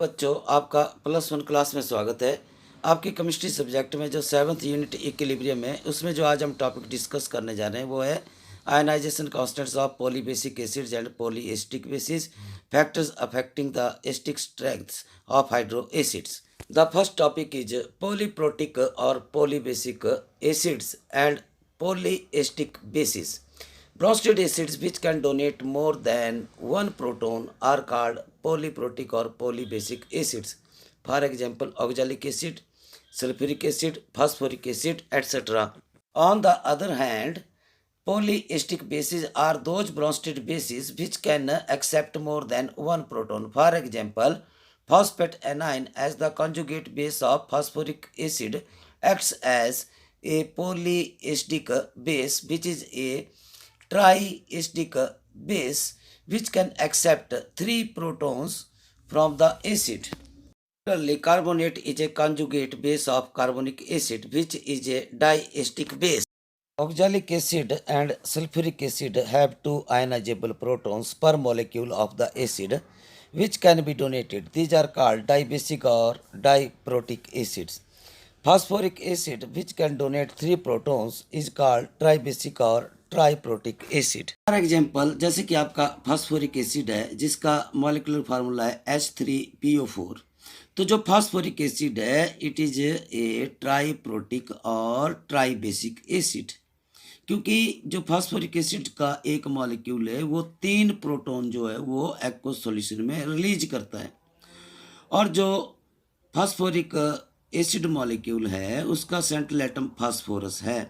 बच्चों, आपका +1 क्लास में स्वागत है। आपकी केमिस्ट्री सब्जेक्ट में जो 7th यूनिट इक्विलिब्रियम है, उसमें जो आज हम टॉपिक डिस्कस करने जा रहे हैं वो है ionisation constants of polybasic acids and polyacidic bases, factors affecting the acidic strengths of hydro acids. The first topic is polyprotic और polybasic acids and polyacidic bases. Bronsted acids which can donate more than one proton are called polyprotic or polybasic acids. For example, oxalic acid, sulfuric acid, phosphoric acid, etc. On the other hand, polyestic bases are those Bronsted bases which can accept more than one proton. For example, phosphate anion as the conjugate base of phosphoric acid acts as a polyestic base which is a triestic base which can accept 3 protons from the acid. Similarly, carbonate is a conjugate base of carbonic acid which is a diestic base. Oxalic acid and sulfuric acid have 2 ionizable protons per molecule of the acid which can be donated. These are called dibasic or diprotic acids. Phosphoric acid which can donate 3 protons is called tribasic or triprotic acid. For example, जैसे कि आपका phosphoric acid है जिसका molecular formula है H3PO4। तो जो phosphoric acid है it is a triprotic और ट्राइबेसिक एसिड, क्योंकि जो फास्फोरिक एसिड का एक मॉलिक्यूल है वो 3 प्रोटॉन जो है वो एक्वस सॉल्यूशन में रिलीज करता है, और जो फास्फोरिक एसिड मॉलिक्यूल है उसका सेंट्रल एटम फास्फोरस है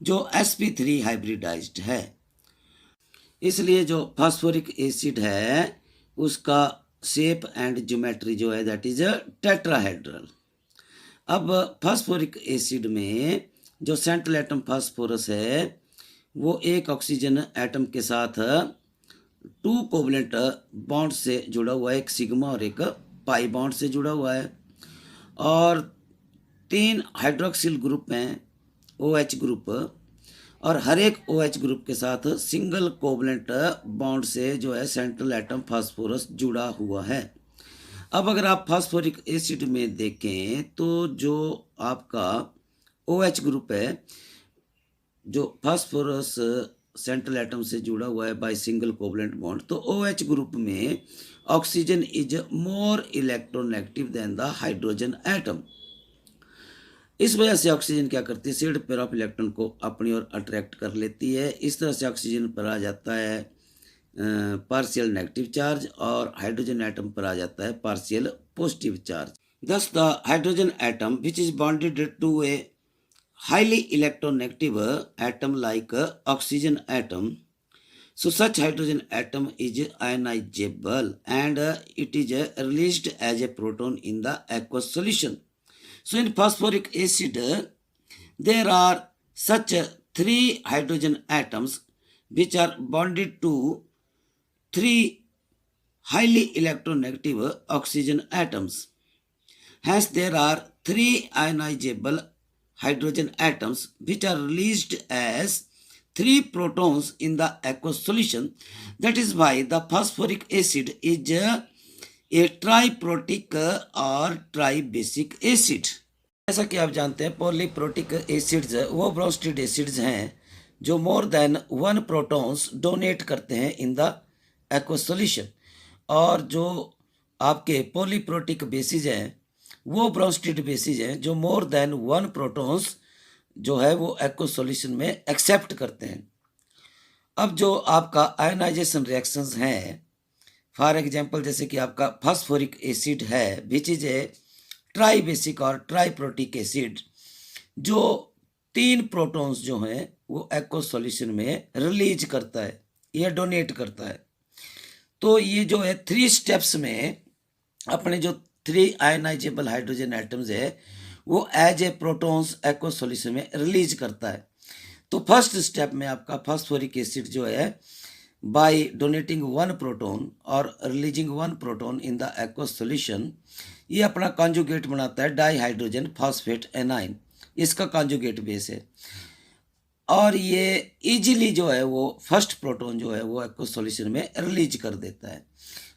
जो sp3 हाइब्रिडाइज्ड है। इसलिए जो फास्फोरिक एसिड है उसका शेप एंड ज्योमेट्री जो है दैट इज टेट्राहेड्रल। अब फास्फोरिक एसिड में जो सेंट्रल एटम फास्फोरस है वो एक ऑक्सीजन एटम के साथ 2 कोवलेंट बॉन्ड से जुड़ा हुआ है, एक सिग्मा और एक पाई बॉन्ड से जुड़ा हुआ है, और 3 हाइड्रोक्सिल ग्रुप हैं OH ग्रुप, और हर एक OH ग्रुप के साथ सिंगल कोवलेंट बॉन्ड से जो है सेंट्रल एटम फास्फोरस जुड़ा हुआ है। अब अगर आप फास्फोरिक एसिड में देखें तो जो आपका OH ग्रुप है, जो फास्फोरस सेंट्रल एटम से जुड़ा हुआ है बाय सिंगल कोवलेंट बॉन्ड, तो OH ग्रुप में oxygen is more electronegative than the hydrogen atom. इस वजह से ऑक्सीजन क्या करती है, शेड पेयर ऑफ इलेक्ट्रॉन को अपनी ओर अट्रैक्ट कर लेती है। इस तरह से ऑक्सीजन पर आ जाता है पार्शियल नेगेटिव चार्ज और हाइड्रोजन एटम पर आ जाता है partial positive charge. Thus the hydrogen atom which is bonded to a highly electronegative atom like oxygen atom, so such hydrogen atom is ionizable and it is released as a proton in the aqueous solution. So in phosphoric acid there are such 3 hydrogen atoms which are bonded to 3 highly electronegative oxygen atoms. Hence there are 3 ionizable hydrogen atoms which are released as 3 protons in the aqueous solution. That is why the phosphoric acid is a triprotic और tribasic acid. जैसा कि आप जानते हैं polyprotic acids वो Bronsted acids हैं जो more than 1 protons donate करते हैं इन द एक्वस सॉल्यूशन, और जो आपके पॉलीप्रोटिक बेसिस हैं वो ब्रोंस्टेड बेसिस हैं जो मोर देन 1 प्रोटॉन्स जो है वो एक्वस सॉल्यूशन में एक्सेप्ट करते हैं। अब जो आपका आयनाइजेशन रिएक्शंस हैं, फॉर एग्जांपल जैसे कि आपका फास्फोरिक एसिड है विच इज ए ट्राइबेसिक और ट्राइप्रोटिक एसिड, जो 3 प्रोटॉन्स जो हैं वो एक्वस सॉल्यूशन में रिलीज करता है या डोनेट करता है। तो ये जो है 3 स्टेप्स में अपने जो 3 आयनाइजेबल हाइड्रोजन एटम्स है वो as a protons aqueous solution में रिलीज करता है। तो फर्स्ट स्टेप में आपका फास्फोरिक एसिड जो है बाय डोनेटिंग 1 प्रोटॉन और releasing 1 proton in the aqueous solution ये अपना कॉन्जुगेट बनाता है डाई हाइड्रोजन फॉस्फेट एनाइन, इसका कॉन्जुगेट बेस है, और ये इजीली जो है वो फर्स्ट प्रोटॉन जो है वो एक्वस सॉल्यूशन में रिलीज कर देता है।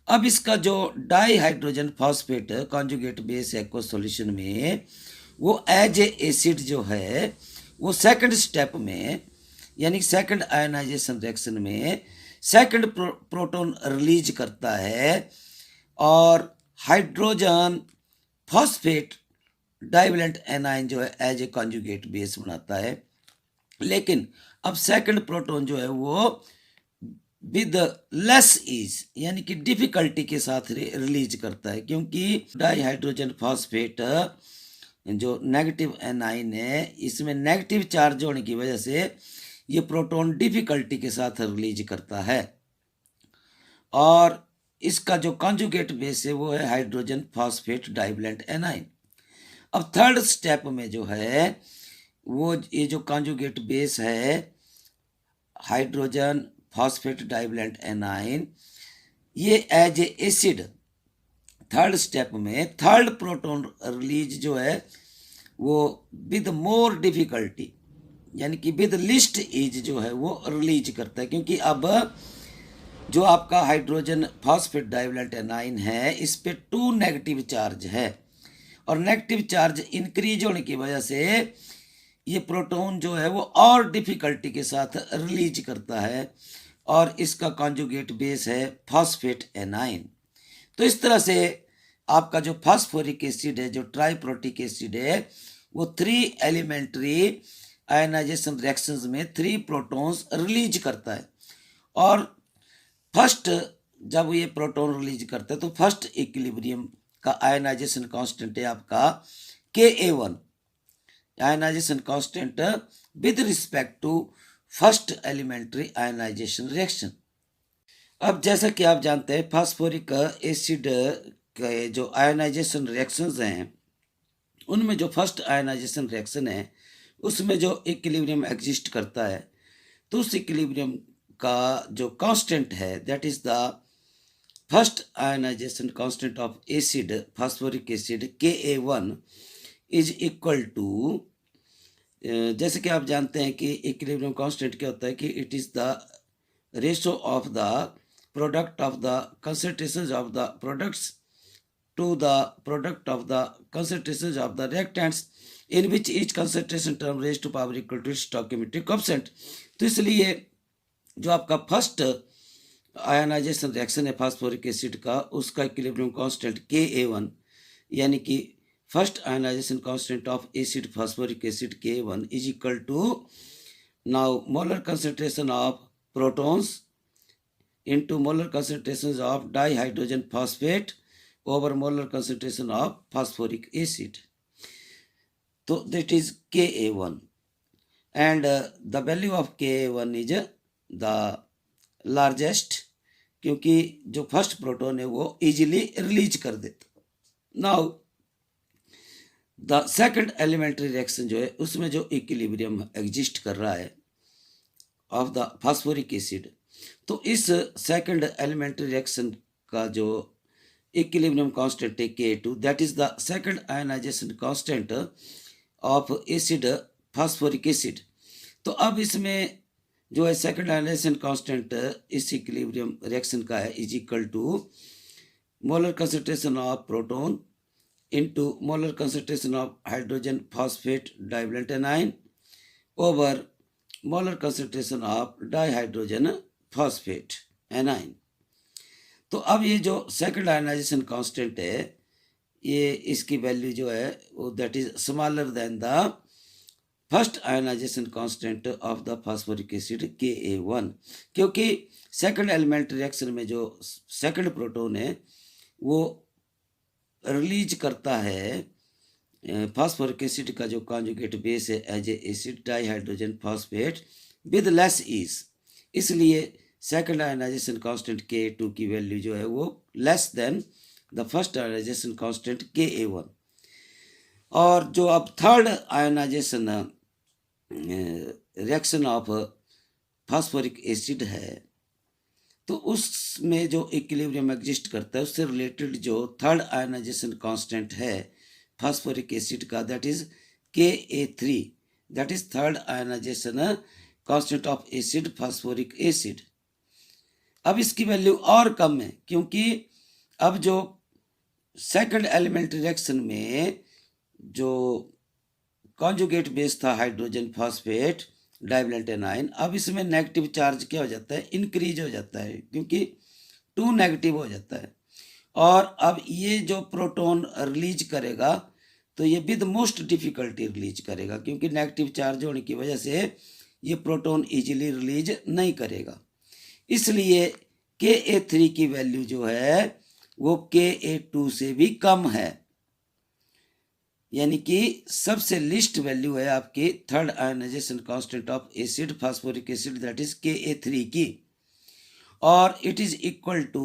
अब इसका जो di hydrogen phosphate conjugate base aqueous solution में वो एज ए एसिड जो है वो सेकंड स्टेप में यानी सेकंड आयनाइजेशन रिएक्शन में सेकंड प्रोटॉन रिलीज करता है और हाइड्रोजन फॉस्फेट डाइवेलेंट एनाइन जो है एज ए कॉन्जुगेट बेस बनाता है। लेकिन अब सेकंड प्रोटॉन जो है वो विद लेस ईज यानी कि डिफिकल्टी के साथ रिलीज करता है, क्योंकि डाईहाइड्रोजन फॉस्फेट जो नेगेटिव एनाइन है इसमें नेगेटिव चार्ज होने की वजह से ये प्रोटॉन डिफिकल्टी के साथ रिलीज करता है और इसका जो कॉन्जुगेट बेस है वो है हाइड्रोजन फॉस्फेट डाइवेलेंट एनाइन। अब थर्ड स्टेप में जो है वो ये जो कॉन्जुगेट बेस है हाइड्रोजन फॉस्फेट डाइवेलेंट एनाइन ये as a acid third step में थर्ड प्रोटॉन रिलीज जो है वो विद मोर डिफिकल्टी यानी कि विद लिस्ट ईज जो है वो रिलीज करता है, क्योंकि अब जो आपका हाइड्रोजन फॉस्फेट डाइवेलेंट एनाइन है इस पे 2 नेगेटिव चार्ज है और नेगेटिव चार्ज इंक्रीज होने की वजह से ये प्रोटॉन जो है वो और डिफिकल्टी के साथ रिलीज करता है और इसका कॉन्जुगेट बेस है फॉस्फेट एनाइन। तो इस तरह से आपका जो फास्फोरिक एसिड है जो ट्राइप्रोटिक एसिड है वो 3 एलिमेंट्री आयनाइजेशन रिएक्शंस में 3 प्रोटॉन्स रिलीज करता है और फर्स्ट जब ये प्रोटॉन रिलीज करता है तो फर्स्ट इक्विलिब्रियम का आयनाइजेशन कांस्टेंट है आपका Ka1 ionisation constant with respect to first elementary ionisation reaction. अब जैसा कि आप जानते हैं फास्फोरिक एसिड के जो आयनाइजेशन रिएक्शंस हैं उनमें जो फर्स्ट आयनाइजेशन रिएक्शन है उसमें जो इक्विलिब्रियम एग्जिस्ट करता है तो उस इक्विलिब्रियम का जो कांस्टेंट है that is the first ionisation constant of acid phosphoric acid Ka1 is equal to जैसे कि आप जानते हैं कि इक्विलिब्रियम कांस्टेंट क्या होता है कि it is the ratio of the product of the concentrations of the products to the product of the concentrations of the reactants in which each concentration term raised to power equal to stoichiometric coefficient। तो इसलिए जो आपका first ionisation reaction है phosphoric acid का उसका equilibrium constant Ka1 यानी कि first ionisation constant of acid phosphoric acid Ka1 is equal to now molar concentration of protons into molar concentrations of dihydrogen phosphate over molar concentration of phosphoric acid. So that is Ka1 and the value of Ka1 is the largest क्योंकि जो first proton है वो easily release कर देता। Now the second elementary reaction जो है उसमें जो इक्विलिब्रियम एग्जिस्ट कर रहा है ऑफ द फास्फोरिक एसिड तो इस सेकंड एलिमेंट्री रिएक्शन का जो equilibrium constant Ka2 that is the second ionization constant of acid phosphoric acid। तो अब इसमें जो है सेकंड आयनाइजेशन कांस्टेंट इस इक्विलिब्रियम रिएक्शन का है is equal to molar concentration of proton into molar concentration of hydrogen phosphate divalent anion over molar concentration of dihydrogen phosphate anion. तो अब ये जो सेकंड आयनाइजेशन कांस्टेंट है ये इसकी वैल्यू जो है वो that is smaller than the first ionisation constant of the phosphoric acid Ka1 क्योंकि सेकंड एलिमेंट्री रिएक्शन में जो सेकंड प्रोटॉन है वो रिलीज करता है फास्फोरिक एसिड का जो कॉन्जुगेट बेस है as a acid dihydrogen phosphate with less ease, इसलिए सेकंड आयनाइजेशन कांस्टेंट Ka2 की वैल्यू जो है वो less than the first ionisation constant Ka1। और जो अब third ionisation reaction of phosphoric acid है तो उसमें जो इक्विलिब्रियम एग्जिस्ट करता है उससे रिलेटेड जो थर्ड आयनाइजेशन कांस्टेंट है फास्फोरिक एसिड का that is Ka3 that is third ionization constant of acid phosphoric acid. अब इसकी वैल्यू और कम है क्योंकि अब जो सेकंड एलिमेंट्री रिएक्शन में जो कॉन्जुगेट बेस था हाइड्रोजन फॉस्फेट डाइवैलेंट एनाइन, अब इसमें नेगेटिव चार्ज क्या हो जाता है, इंक्रीज हो जाता है, क्योंकि 2 नेगेटिव हो जाता है। और अब ये जो प्रोटॉन रिलीज करेगा तो ये विद मोस्ट डिफिकल्टी रिलीज करेगा, क्योंकि नेगेटिव चार्ज होने की वजह से ये प्रोटॉन इजीली रिलीज नहीं करेगा। इसलिए Ka3 की वैल्यू जो है वो Ka2 से भी कम है, यानी कि सबसे लिस्ट वैल्यू है आपकी third ionization constant of acid phosphoric acid, that is Ka3 की, और it is equal to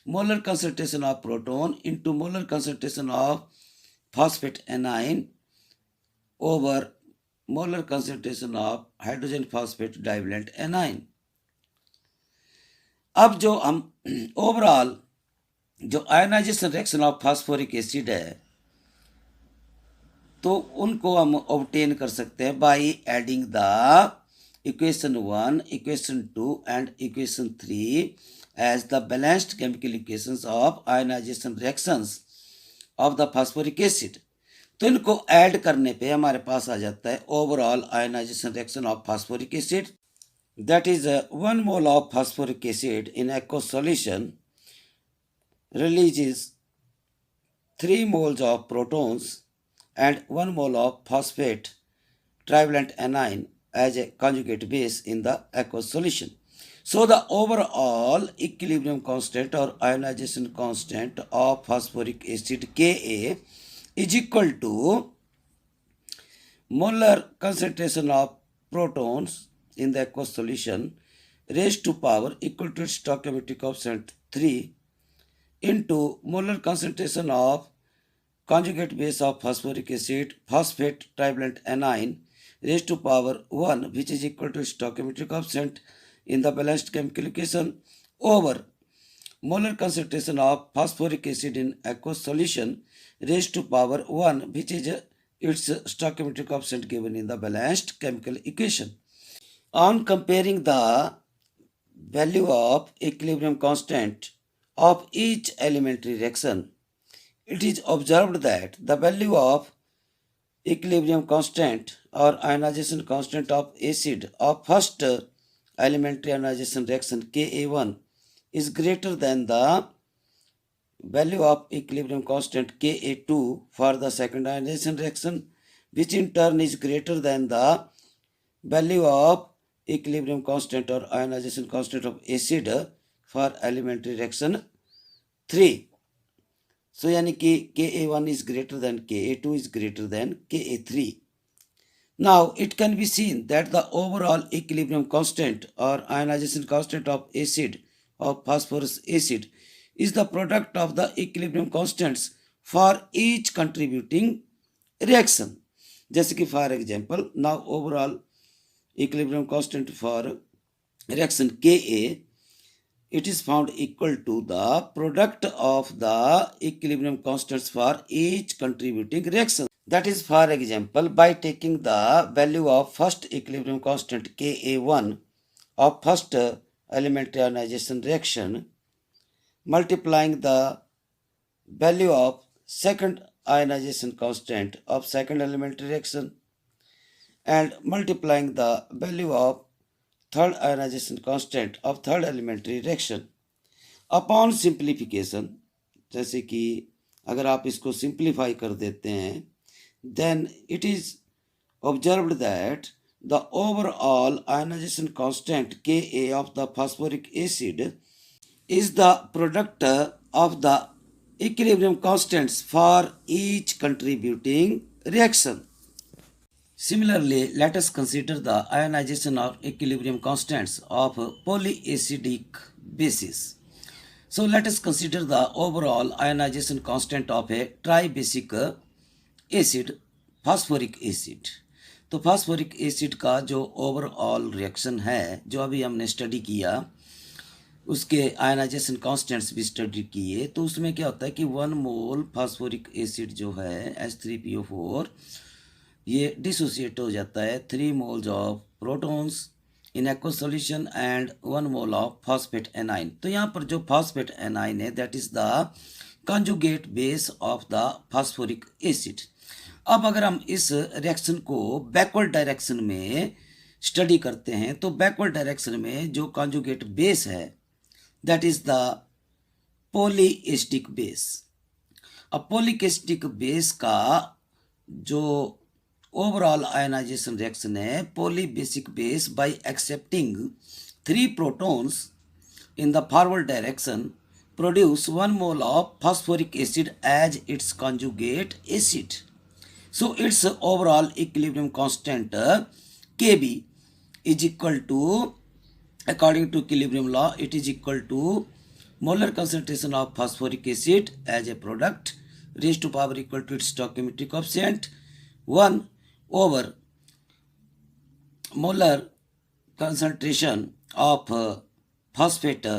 molar concentration of proton into molar concentration of phosphate anion over molar concentration of hydrogen phosphate divalent anion. अब जो हम overall जो ionization reaction of phosphoric acid है तो उनको हम ऑब्टेन कर सकते हैं by adding the equation 1, equation 2 and equation 3 as the balanced chemical equations of ionization reactions of the phosphoric acid. तो इनको ऐड करने पे हमारे पास आ जाता है overall ionization reaction of phosphoric acid, that is 1 mole of phosphoric acid in aqueous solution releases 3 moles of protons and 1 mole of phosphate trivalent anion as a conjugate base in the aqueous solution. So the overall equilibrium constant or ionization constant of phosphoric acid Ka is equal to molar concentration of protons in the aqueous solution raised to power equal to its stoichiometric coefficient 3 into molar concentration of conjugate base of phosphoric acid phosphate trivalent anion raised to power 1, which is equal to its stoichiometric coefficient in the balanced chemical equation, over molar concentration of phosphoric acid in aqueous solution raised to power 1, which is its stoichiometric coefficient given in the balanced chemical equation. On comparing the value of equilibrium constant of each elementary reaction, it is observed that the value of equilibrium constant or ionization constant of acid of first elementary ionization reaction Ka1 is greater than the value of equilibrium constant Ka2 for the second ionization reaction, which in turn is greater than the value of equilibrium constant or ionization constant of acid for elementary reaction 3. So यानी कि Ka1 is greater than Ka2 is greater than Ka3. Now it can be seen that the overall equilibrium constant or ionization constant of acid of phosphorus acid is the product of the equilibrium constants for each contributing reaction. जैसे कि for example, now overall equilibrium constant for reaction Ka, it is found equal to the product of the equilibrium constants for each contributing reaction. That is, for example, by taking the value of first equilibrium constant Ka1 of first elementary ionization reaction, multiplying the value of second ionization constant of second elementary reaction and multiplying the value of third ionization constant of third elementary reaction. Upon simplification, जैसे कि अगर आप इसको simplify कर देते हैं, then it is observed that the overall ionization constant Ka of the phosphoric acid is the product of the equilibrium constants for each contributing reaction. Similarly, let us consider the ionization of equilibrium constants of polyacidic bases. So let us consider the overall ionization constant of a tribasic acid, phosphoric acid. तो phosphoric acid का जो overall reaction है जो अभी हमने study किया, उसके ionization constants भी स्टडी किए, तो उसमें क्या होता है कि 1 मोल फास्फोरिक एसिड जो है H3PO4 ये डिसोसिएट हो जाता है 3 moles of protons in aqueous solution and 1 mole of phosphate anion. तो यहाँ पर जो phosphate anion है that is the conjugate base of the phosphoric acid. अब अगर हम इस रिएक्शन को बैकवर्ड डायरेक्शन में स्टडी करते हैं तो बैकवर्ड डायरेक्शन में जो कॉन्जुगेट बेस है दैट इज द पॉलीएस्टिक बेस. अब पॉलीएस्टिक बेस का जो ओवरऑल आयनाइजेशन रिएक्शन है polybasic base bye accepting 3 protons in the forward direction produce 1 mole of phosphoric acid as its conjugate acid. So its overall equilibrium constant Kb is equal to, according to equilibrium law, it is equal to molar concentration of phosphoric acid as a product raised to power equal to its stoichiometric coefficient 1 over molar concentration of phosphate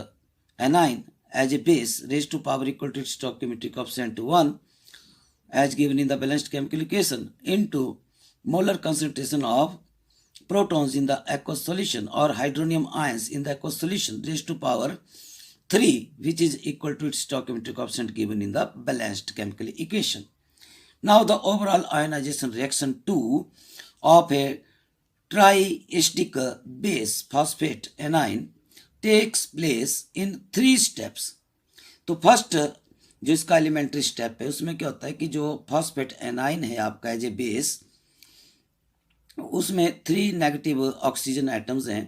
anion as a base raised to power equal to its stoichiometric coefficient 1 as given in the balanced chemical equation into molar concentration of protons in the aqueous solution or hydronium ions in the aqueous solution raised to power 3 which is equal to its stoichiometric coefficient given in the balanced chemical equation. Now the overall ionization reaction 2 of a triestic base phosphate anion takes place in 3 steps. तो first जो इसका elementary step है उसमें क्या होता है कि जो फॉस्फेट एनाइन है आपका एज ए बेस उसमें 3 नेगेटिव ऑक्सीजन एटम्स हैं.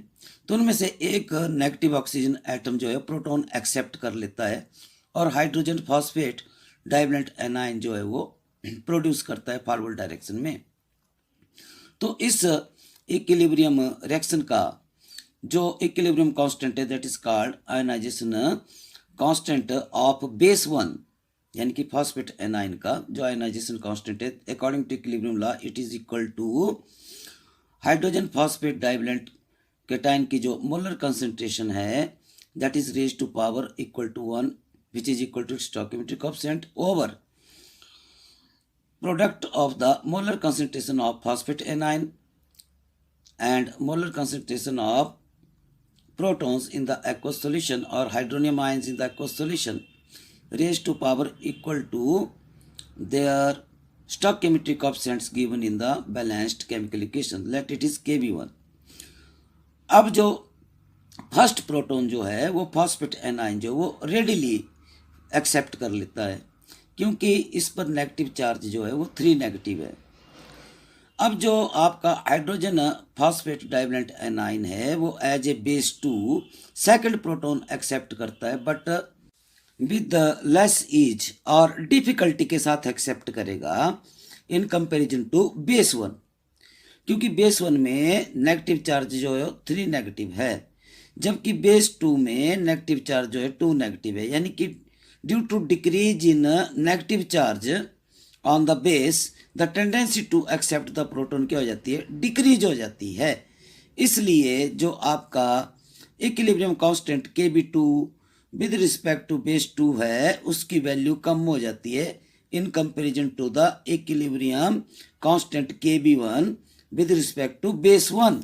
तो उनमें से एक नेगेटिव ऑक्सीजन एटम जो है प्रोटॉन एक्सेप्ट कर लेता है और हाइड्रोजन फॉस्फेट डाइवलेंट एनाइन जो है वो प्रोड्यूस करता है फॉरवर्ड डायरेक्शन में. तो इस इक्विलिब्रियम रिएक्शन का जो इक्विलिब्रियम कांस्टेंट है that is called ionisation constant of base 1 यानी कि फॉस्फेट एनाइन का जो आयनाइजेशन कांस्टेंट है according to equilibrium law it is equal to hydrogen phosphate divalent cation की जो मोलर कंसंट्रेशन है that is raised to power equal to 1 which is equal to stoichiometric coefficient over product of the molar concentration of phosphate anion and molar concentration of protons in the aqueous solution or hydronium ions in the aqueous solution raised to power equal to their stoichiometric coefficients given in the balanced chemical equation. Let it is Kb1. अब जो first proton जो है वो phosphate A9 जो वो readily accept कर लेता है क्योंकि इस पर नेगेटिव चार्ज जो है वो 3 नेगेटिव है. अब जो आपका हाइड्रोजन फॉस्फेट डाइवलेंट एनाइन है वो as a base 2 second proton accept करता है बट विद लेस ईज और डिफिकल्टी के साथ एक्सेप्ट करेगा इन कंपैरिजन टू बेस 1 क्योंकि बेस 1 में नेगेटिव चार्ज जो है 3 नेगेटिव है जबकि बेस 2 में नेगेटिव चार्ज जो है 2 नेगेटिव है यानी कि due to decrease in negative charge on the base the tendency to accept the proton क्या हो जाती है डिक्रीज हो जाती है. इसलिए जो आपका equilibrium constant Kb2 with respect to base 2 है उसकी वैल्यू कम हो जाती है in comparison to the equilibrium constant Kb1 with respect to base 1.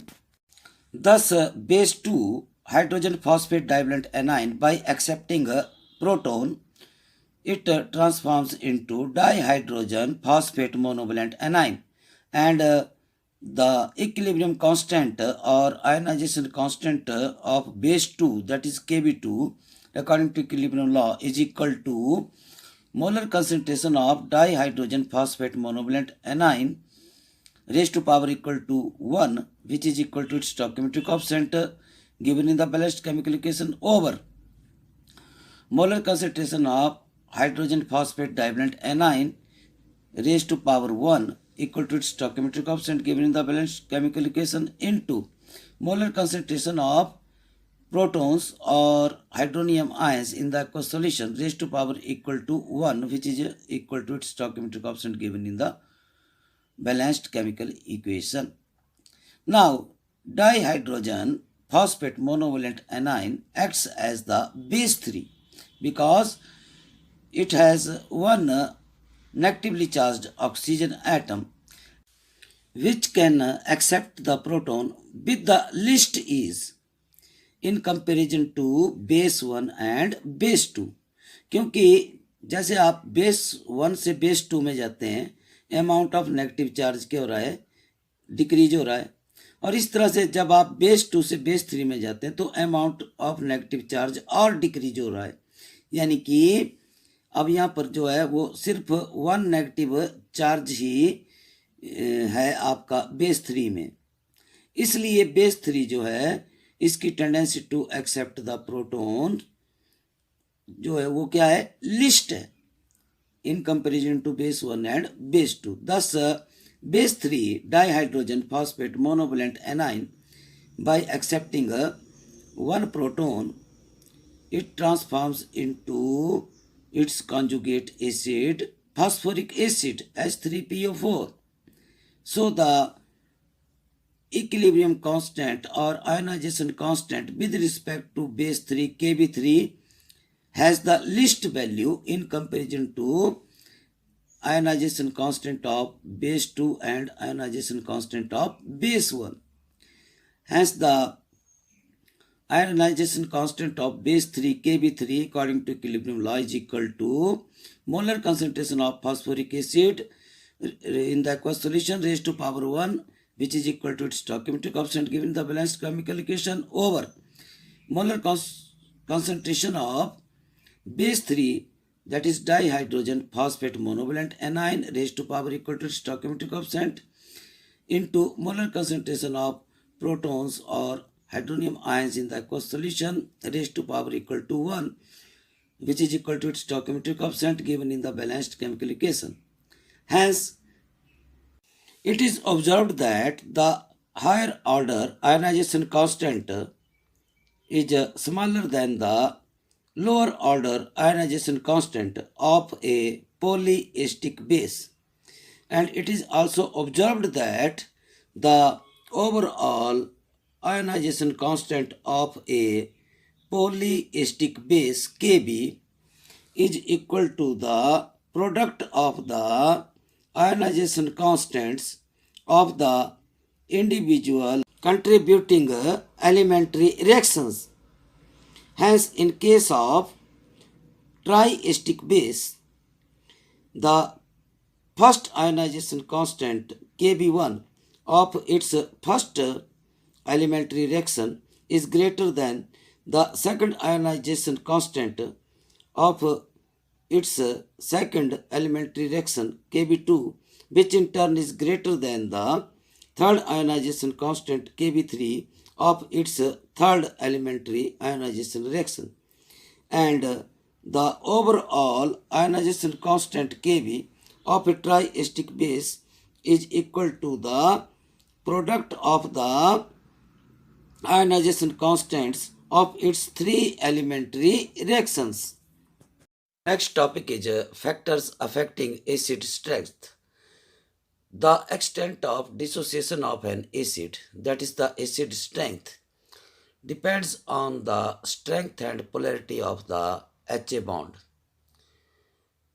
thus base 2 hydrogen phosphate divalent anion by accepting proton it transforms into dihydrogen phosphate monovalent anion and the equilibrium constant or ionization constant of base 2 that is Kb2 according to equilibrium law is equal to molar concentration of dihydrogen phosphate monovalent anion raised to power equal to 1 which is equal to its stoichiometric coefficient given in the balanced chemical equation over molar concentration of hydrogen phosphate divalent anion raised to power 1 equal to its stoichiometric coefficient given in the balanced chemical equation into molar concentration of protons or hydronium ions in the aqueous solution raised to power equal to 1 which is equal to its stoichiometric coefficient given in the balanced chemical equation. Now dihydrogen phosphate monovalent anion acts as the base 3 because it has one negatively charged oxygen atom which can accept the proton with the least ease in comparison to base 1 and base 2. क्योंकि जैसे आप base 1 से base 2 में जाते हैं amount of negative charge क्या हो रहा है, डिक्रीज हो रहा है, और इस तरह से जब आप बेस 2 से बेस 3 में जाते हैं तो अमाउंट ऑफ नेगेटिव चार्ज और डिक्रीज हो रहा है। यानी कि अब यहाँ पर जो है वो सिर्फ 1 नेगेटिव चार्ज ही है आपका बेस 3 में। इसलिए बेस 3 जो है इसकी tendency to accept the proton जो है वो क्या है, लिस्ट है in comparison to base 1 and base 2। Thus base 3 dihydrogen phosphate monovalent anion by accepting one proton it transforms into its conjugate acid phosphoric acid H3PO4. So the equilibrium constant or ionization constant with respect to base 3 Kb3 has the least value in comparison to ionization constant of base 2 and ionization constant of base 1. Hence the ionization constant of base 3 Kb3 according to equilibrium law is equal to molar concentration of phosphoric acid in the aqueous solution raised to power 1, which is equal to its stoichiometric coefficient given the balanced chemical equation, over molar concentration of base 3, that is dihydrogen phosphate monovalent anion raised to power equal to its stoichiometric coefficient, into molar concentration of protons or hydronium ions in the aqueous solution raised to power equal to 1, which is equal to its stoichiometric coefficient given in the balanced chemical equation. Hence, it is observed that the higher order ionization constant is smaller than the lower order ionization constant of a polyestic base, and it is also observed that the overall ionization constant of a polyestic base Kb is equal to the product of the ionization constants of the individual contributing elementary reactions. Hence, in case of triestic base, the first ionization constant Kb1 of its first elementary reaction is greater than the second ionization constant of its second elementary reaction Kb2, which in turn is greater than the third ionization constant Kb3 of its third elementary ionization reaction, and the overall ionization constant Kb of a triestic base is equal to the product of the ionization constants of its three elementary reactions. Next topic is factors affecting acid strength. The extent of dissociation of an acid, that is the acid strength, depends on the strength and polarity of the HA bond.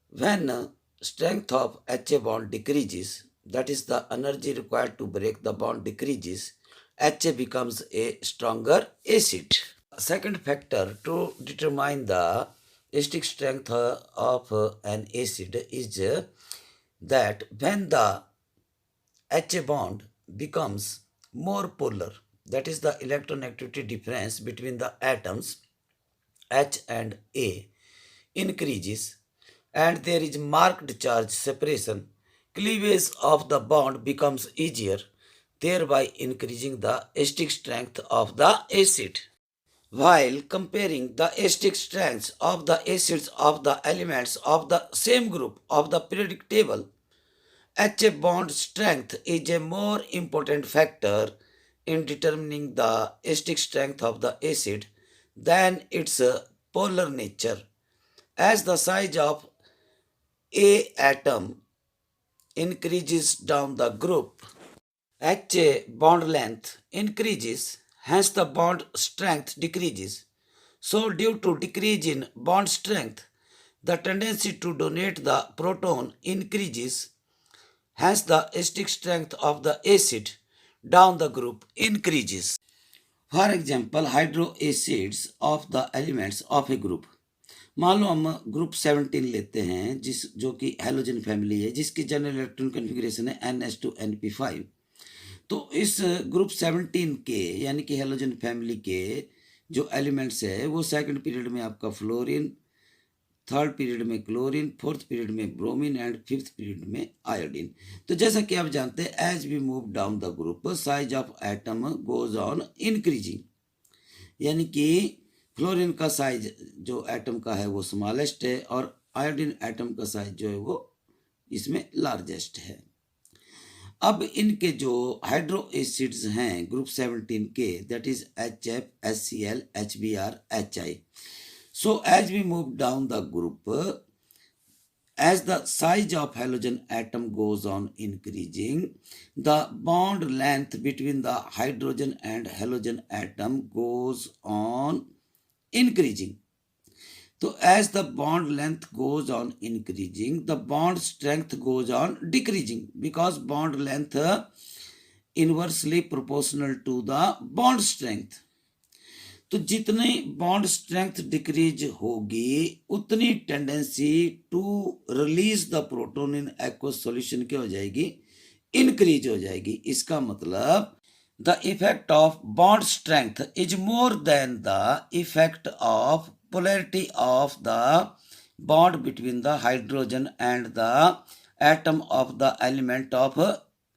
When strength of HA bond decreases, that is the energy required to break the bond decreases, HA becomes a stronger acid. Second factor to determine the acidic strength of an acid is that when the HA bond becomes more polar, that is the electronegativity difference between the atoms H and A increases, and there is marked charge separation, cleavage of the bond becomes easier, thereby increasing the acidic strength of the acid. While comparing the acidic strengths of the acids of the elements of the same group of the periodic table, HA bond strength is a more important factor in determining the acidic strength of the acid than its polar nature, as the size of A atom increases down the group. HA bond length increases, hence the bond strength decreases. So, due to decrease in bond strength, the tendency to donate the proton increases, hence the stick strength of the acid down the group increases. For example, hydroacids of the elements of a group. मान लो हम group 17 लेते हैं जिस जो कि halogen family है, जिसकी general electron configuration है NH2NP5। तो इस ग्रुप 17 के यानी कि हेलोजन फैमिली के जो एलिमेंट्स है वो सेकंड पीरियड में आपका फ्लोरीन, थर्ड पीरियड में क्लोरीन, फोर्थ पीरियड में ब्रोमीन एंड फिफ्थ पीरियड में आयोडीन। तो जैसा कि आप जानते हैं, as we move down the group size of atom goes on increasing, यानी कि फ्लोरीन का साइज जो एटम का है वो स्मॉलेस्ट है और आयोडीन एटम का साइज जो है वो इसमें लार्जेस्ट है। अब इनके जो हाइड्रो एसिड्स हैं ग्रुप 17 के, that is HF, HCl, HBr, HI। So as we move down the group, as the size of halogen atom goes on increasing, the bond length between the hydrogen and halogen atom goes on increasing. So as the bond length goes on increasing, the bond strength goes on decreasing, because bond length inversely proportional to the bond strength. तो जितनी bond strength decrease होगी उतनी tendency to release the proton in aqueous solution क्या हो जाएगी, increase हो जाएगी। इसका मतलब the effect of bond strength is more than the effect of polarity of the bond between the hydrogen and the atom of the element of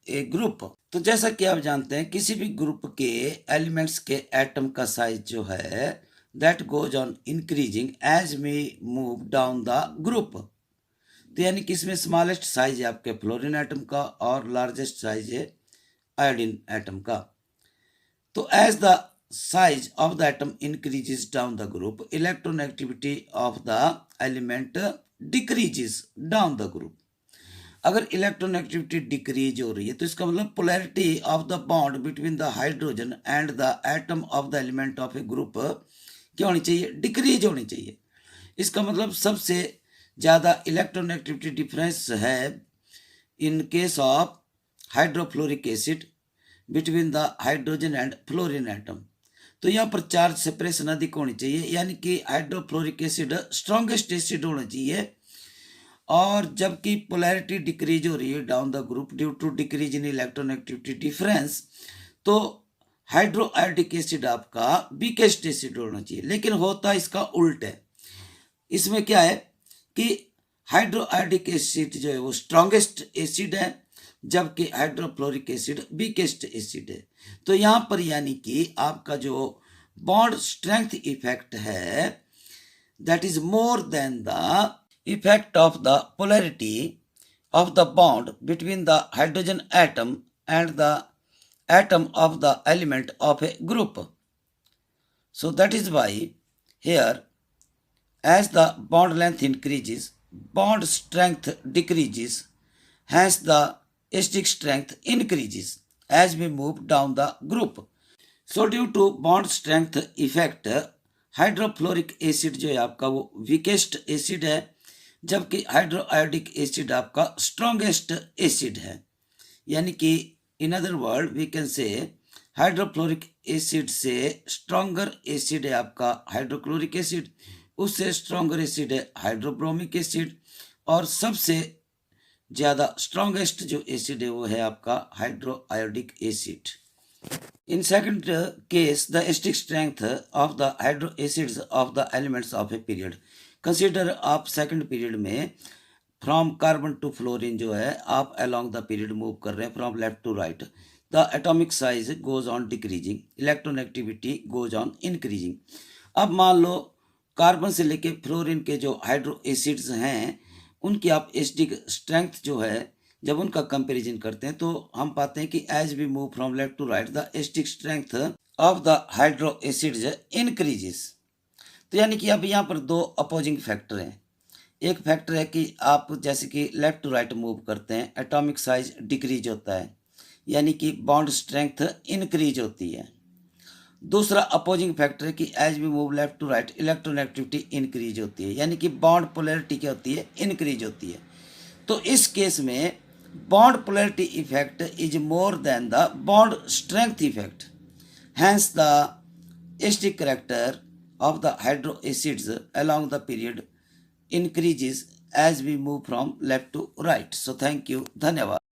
a group. तो जैसा कि आप जानते हैं किसी भी ग्रुप के एलिमेंट्स के एटम का साइज जो है that goes on increasing as we move down the group. तो यानी कि इसमें स्मॉलेस्ट साइज है आपके फ्लोरीन एटम का और लार्जेस्ट साइज है आयोडीन एटम का। तो as the size of the atom increases down the group, electron activity of the element decreases down the group. अगर इलेक्ट्रॉन एक्टिविटी डिक्रीज हो रही है तो इसका मतलब polarity of the bond between the hydrogen and the atom of the element of a group क्या होनी चाहिए, डिक्रीज होनी चाहिए। इसका मतलब सबसे ज़्यादा इलेक्ट्रॉन एक्टिविटी डिफरेंस है in case of hydrofluoric acid between the hydrogen and fluorine atom. तो यहाँ पर चार्ज सेपरेशन अधिक होनी चाहिए, यानी कि हाइड्रोफ्लोरिक एसिड स्ट्रॉन्गेस्ट एसिड होना चाहिए। और जबकि पोलैरिटी डिक्रीज हो रही है down the group due to decrease in electron activity difference, तो हाइड्रोआयोडिक एसिड आपका वीकेस्ट एसिड होना चाहिए, लेकिन होता इसका उल्ट है। इसमें क्या है कि हाइड्रोआयोडिक एसिड जो है वो स्ट्रॉन्गेस्ट एसिड है जबकि हाइड्रोफ्लोरिक एसिड वीकेस्ट एसिड है। तो यहाँ पर यानी कि आपका जो बॉन्ड स्ट्रेंथ इफेक्ट है that is more than the effect of the polarity of the bond between the hydrogen atom and the atom of the element of a group. So that is why here as the bond length increases, bond strength decreases, hence the stick strength increases as we move down the group. So due to bond strength effect, hydrofluoric acid जो है आपका वो weakest acid है जबकि hydroiodic acid आपका strongest acid है। यानी कि in other word we can say hydrofluoric acid से स्ट्रॉन्गर एसिड है आपका हाइड्रोक्लोरिक एसिड, उससे स्ट्रॉन्गर एसिड है हाइड्रोब्रोमिक एसिड, और सबसे ज़्यादा स्ट्रॉन्गेस्ट जो एसिड है वो है आपका hydroiodic acid. In second case, the stick strength of the hydro acids of the elements of a period. Consider आप second period में from carbon to fluorine जो है आप along the period move कर रहे हैं from left to right. The atomic size goes on decreasing, electron activity goes on increasing. अब मान लो कार्बन से लेके फ्लोरीन के जो हाइड्रो एसिड्स हैं उनकी आप स्टिक स्ट्रेंथ जो है जब उनका कंपैरिजन करते हैं तो हम पाते हैं कि as we move from left to right the stick strength of the hydro acids increases. तो यानी कि अब यहाँ पर दो अपोजिंग फैक्टर हैं। एक फैक्टर है कि आप जैसे कि लेफ्ट टू राइट मूव करते हैं एटॉमिक साइज डिक्रीज होता है यानी कि बॉन्ड स्ट्रेंथ इंक्रीज होती है। दूसरा अपोजिंग फैक्टर है कि as we move left to right electron activity increase होती है यानी कि बॉन्ड पोलैरिटी क्या होती है, इंक्रीज होती है। तो इस केस में bond polarity effect is more than the bond strength effect. Hence, the acidic character of the hydroacids along the period increases as we move from left to right. So, thank you. धन्यवाद.